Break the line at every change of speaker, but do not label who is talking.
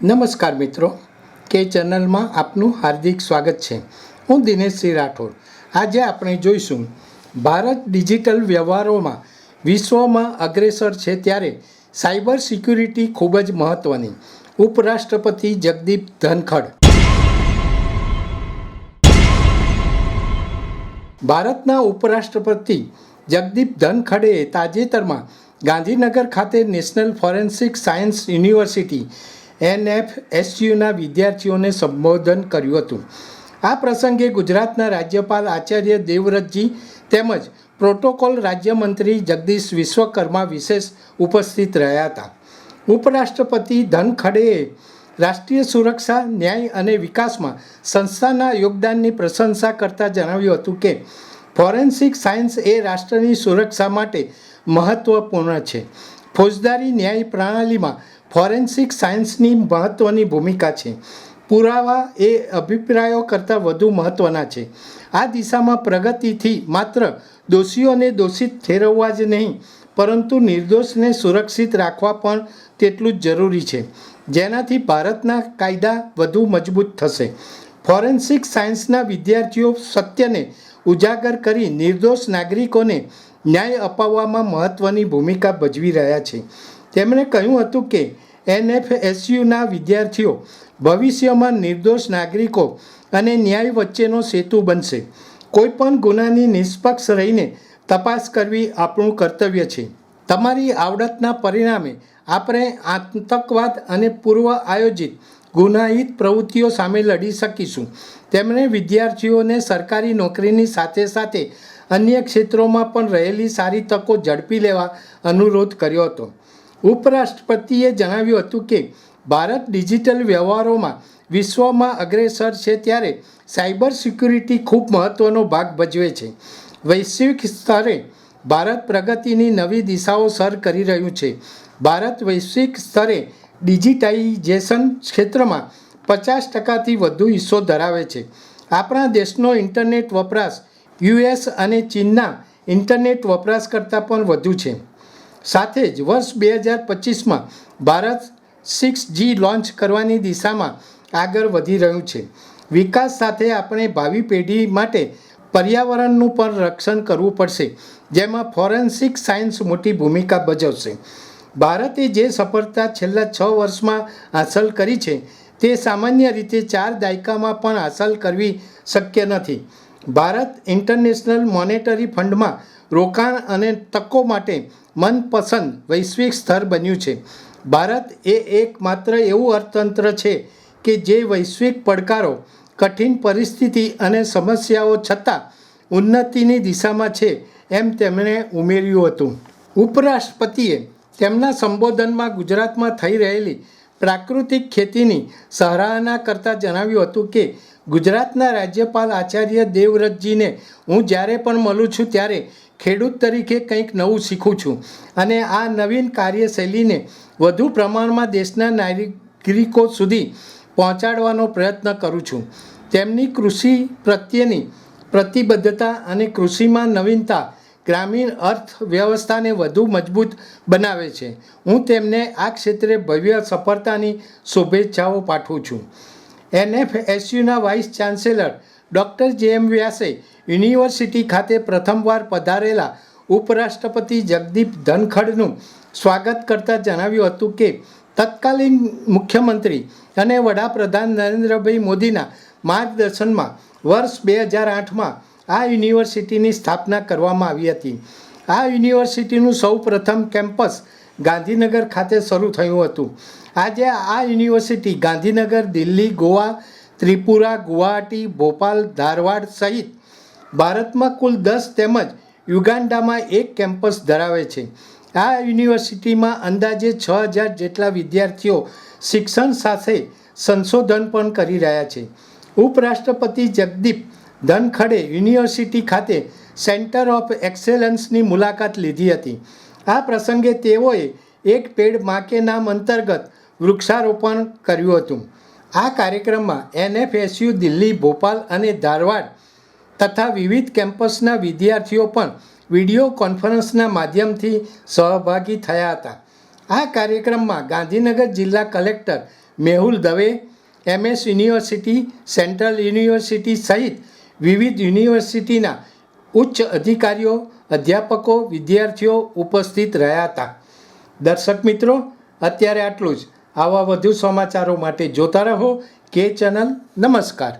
નમસ્કાર મિત્રો, કે ચેનલમાં આપનું હાર્દિક સ્વાગત છે. હું દિનેશસિંહ રાઠોડ. આજે આપણે જોઈશું ભારત ડિજિટલ વ્યવહારોમાં વિશ્વમાં અગ્રેસર છે ત્યારે સાયબર સિક્યુરિટી ખૂબ જ મહત્ત્વની. ઉપરાષ્ટ્રપતિ જગદીપ ધનખડ. ભારતના ઉપરાષ્ટ્રપતિ જગદીપ ધનખડે તાજેતરમાં ગાંધીનગર ખાતે નેશનલ ફોરેન્સિક સાયન્સ યુનિવર્સિટી NFSUના વિદ્યાર્થીઓને સંબોધન કર્યું હતું. આ પ્રસંગે ગુજરાતના રાજ્યપાલ આચાર્ય દેવવ્રતજી તેમજ પ્રોટોકોલ રાજ્યમંત્રી જગદીશ વિશ્વકર્મા વિશેષ ઉપસ્થિત રહ્યા હતા. ઉપરાષ્ટ્રપતિ ધનખડેએ રાષ્ટ્રીય સુરક્ષા, ન્યાય અને વિકાસમાં સંસ્થાના યોગદાનની પ્રશંસા કરતાં જણાવ્યું હતું કે ફોરેન્સિક સાયન્સ એ રાષ્ટ્રની સુરક્ષા માટે મહત્ત્વપૂર્ણ છે. ફોજદારી ન્યાય પ્રણાલીમાં ફોરેન્સિક સાયન્સની મહત્ત્વની ભૂમિકા છે. પુરાવા એ અભિપ્રાયો કરતાં વધુ મહત્ત્વના છે. આ દિશામાં પ્રગતિથી માત્ર દોષીઓને દોષિત ઠેરવવા જ નહીં, પરંતુ નિર્દોષને સુરક્ષિત રાખવા પણ તેટલું જ જરૂરી છે, જેનાથી ભારતના કાયદા વધુ મજબૂત થશે. ફોરેન્સિક સાયન્સના વિદ્યાર્થીઓ સત્યને ઉજાગર કરી નિર્દોષ નાગરિકોને ન્યાય અપાવવામાં મહત્ત્વની ભૂમિકા ભજવી રહ્યા છે. તેમણે કહ્યું હતું કે NFSUના વિદ્યાર્થીઓ ભવિષ્યમાં નિર્દોષ નાગરિકો અને ન્યાય વચ્ચેનો સેતુ બનશે. કોઈપણ ગુનાની નિષ્પક્ષ રહીને તપાસ કરવી આપણું કર્તવ્ય છે. તમારી આવડતના પરિણામે આપણે આતંકવાદ અને પૂર્વ આયોજિત ગુનાહિત પ્રવૃત્તિઓ સામે લડી શકીશું. તેમણે વિદ્યાર્થીઓને સરકારી નોકરીની સાથે સાથે અન્ય ક્ષેત્રોમાં પણ રહેલી સારી તકો ઝડપી લેવા અનુરોધ કર્યો હતો. ઉપરાષ્ટ્રપતિએ જણાવ્યું હતું કે ભારત ડિજિટલ વ્યવહારોમાં વિશ્વમાં અગ્રેસર છે ત્યારે સાયબર સિક્યુરિટી ખૂબ મહત્ત્વનો ભાગ ભજવે છે. વૈશ્વિક સ્તરે ભારત પ્રગતિની નવી દિશાઓ સર કરી રહ્યું છે. ભારત વૈશ્વિક સ્તરે ડિજિટાઇઝેશન ક્ષેત્રમાં 50%થી વધુ હિસ્સો ધરાવે છે. આપણા દેશનો ઇન્ટરનેટ વપરાશ US અને ચીનના ઇન્ટરનેટ વપરાશ કરતાં પણ વધુ છે. સાથે જ વર્ષ 2025માં ભારત 6G લોન્ચ કરવાની દિશામાં આગળ વધી રહ્યું છે. વિકાસ સાથે આપણે ભાવિ પેઢી માટે પર્યાવરણનું પણ રક્ષણ કરવું પડશે, જેમાં ફોરેન્સિક સાયન્સ મોટી ભૂમિકા ભજવશે. ભારતે જે સફળતા છેલ્લા 6 વર્ષમાં હાંસલ કરી છે તે સામાન્ય રીતે 4 દાયકામાં પણ હાંસલ કરવી શક્ય નથી. ભારત ઇન્ટરનેશનલ મોનેટરી ફંડમાં રોકાણ અને તકો માટે મનપસંદ વૈશ્વિક સ્તર બન્યું છે. ભારત એ એકમાત્ર એવું અર્થતંત્ર છે કે જે વૈશ્વિક પડકારો, કઠિન પરિસ્થિતિ અને સમસ્યાઓ છતાં ઉન્નતિની દિશામાં છે, એમ તેમણે ઉમેર્યું હતું. ઉપરાષ્ટ્રપતિએ તેમના સંબોધનમાં ગુજરાતમાં થઈ રહેલી પ્રાકૃતિક ખેતીની સરાહના કરતાં જણાવ્યું હતું કે ગુજરાતના રાજ્યપાલ આચાર્ય દેવવ્રતજીને હું જ્યારે પણ મળું છું ત્યારે ખેડૂત તરીકે કંઈક નવું શીખું છું અને આ નવીન કાર્યશૈલીને વધુ પ્રમાણમાં દેશના નાગરિકો સુધી પહોંચાડવાનો પ્રયત્ન કરું છું. તેમની કૃષિ પ્રત્યેની પ્રતિબદ્ધતા અને કૃષિમાં નવીનતા ગ્રામીણ અર્થવ્યવસ્થાને વધુ મજબૂત બનાવે છે. હું તેમને આ ક્ષેત્રે ભવ્ય સફળતાની શુભેચ્છાઓ પાઠવું છું. NFSUના વાઇસ ચાન્સેલર ડૉક્ટર JM વ્યાસે યુનિવર્સિટી ખાતે પ્રથમવાર પધારેલા ઉપરાષ્ટ્રપતિ જગદીપ ધનખડનું સ્વાગત કરતાં જણાવ્યું હતું કે તત્કાલીન મુખ્યમંત્રી અને વડાપ્રધાન નરેન્દ્રભાઈ મોદીના માર્ગદર્શનમાં વર્ષ 2008માં આ યુનિવર્સિટીની સ્થાપના કરવામાં આવી હતી. આ યુનિવર્સિટીનું સૌ પ્રથમ કેમ્પસ ગાંધીનગર ખાતે શરૂ થયું હતું. આજે આ યુનિવર્સિટી ગાંધીનગર, દિલ્હી, ગોવા, ત્રિપુરા, ગુવાહાટી, ભોપાલ, ધારવાડ સહિત ભારતમાં કુલ 10 તેમજ યુગાન્ડામાં 1 કેમ્પસ ધરાવે છે. આ યુનિવર્સિટીમાં અંદાજે 6000 જેટલા વિદ્યાર્થીઓ શિક્ષણ સાથે સંશોધન પણ કરી રહ્યા છે. ઉપરાષ્ટ્રપતિ જગદીપ ધનખડે યુનિવર્સિટી ખાતે સેન્ટર ઓફ એક્સેલન્સની મુલાકાત લીધી હતી. આ પ્રસંગે તેઓએ એક પેડ માં કે નામ અંતર્ગત વૃક્ષારોપણ કર્યું હતું. આ કાર્યક્રમમાં NFSU દિલ્હી, ભોપાલ અને ધારવાડ તથા વિવિધ કેમ્પસના વિદ્યાર્થીઓ પણ વિડીયો કોન્ફરન્સના માધ્યમથી સહભાગી થયા હતા. આ કાર્યક્રમમાં ગાંધીનગર જિલ્લા collector Mehul Dave, MS university, central university સહિત વિવિધ યુનિવર્સિટીના ઉચ્ચ અધિકારીઓ, અધ્યાપકો, વિદ્યાર્થીઓ ઉપસ્થિત રહ્યા હતા. દર્શક મિત્રો, અત્યારે આટલું જ. આવા વધુ સમાચારો માટે જોતા રહો કે ચેનલ. નમસ્કાર.